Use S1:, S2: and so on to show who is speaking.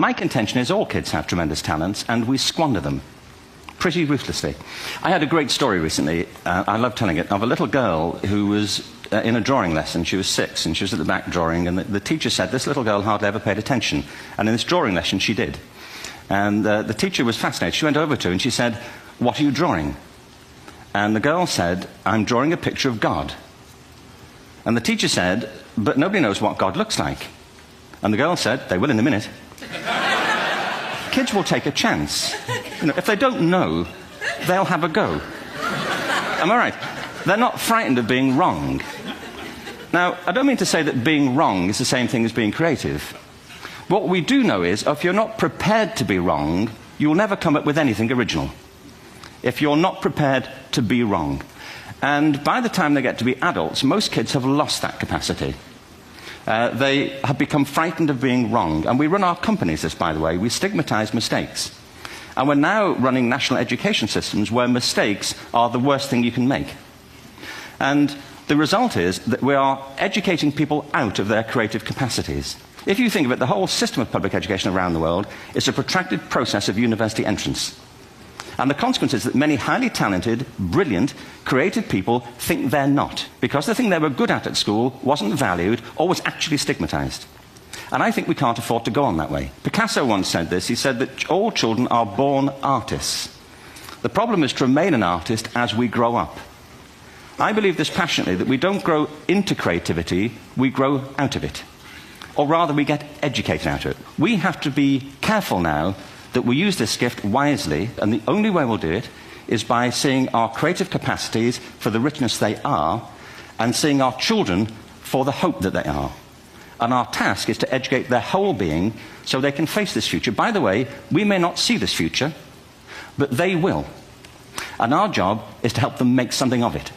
S1: My contention is all kids have tremendous talents, and we squander them pretty ruthlessly. I had a great story recently, I love telling it, of a little girl who was in a drawing lesson. She was 6, and she was at the back drawing, and the teacher said this little girl hardly ever paid attention. And in this drawing lesson, she did. And the teacher was fascinated. She went over to her and she said, "What are you drawing?" And the girl said, "I'm drawing a picture of God." And the teacher said, "But nobody knows what God looks like." And the girl said, "They will in a minute." Kids will take a chance. You know, if they don't know, they'll have a go. Am I right? They're not frightened of being wrong. Now, I don't mean to say that being wrong is the same thing as being creative. What we do know is, if you're not prepared to be wrong, you'll never come up with anything original. If you're not prepared to be wrong. And by the time they get to be adults, most kids have lost that capacity. They have become frightened of being wrong. And we run our companies this, by the way. We stigmatize mistakes. And we're now running national education systems where mistakes are the worst thing you can make. And the result is that we are educating people out of their creative capacities. If you think of it, the whole system of public education around the world is a protracted process of university entrance. And the consequence is that many highly talented, brilliant, creative people think they're not, because the thing they were good at school wasn't valued or was actually stigmatized. And I think we can't afford to go on that way. Picasso once said this. He said that all children are born artists. The problem is to remain an artist as we grow up. I believe this passionately, that we don't grow into creativity, we grow out of it. Or rather, we get educated out of it. We have to be careful now that we use this gift wisely, and the only way we'll do it is by seeing our creative capacities for the richness they are, and seeing our children for the hope that they are. And our task is to educate their whole being so they can face this future. By the way, we may not see this future, but they will. And our job is to help them make something of it.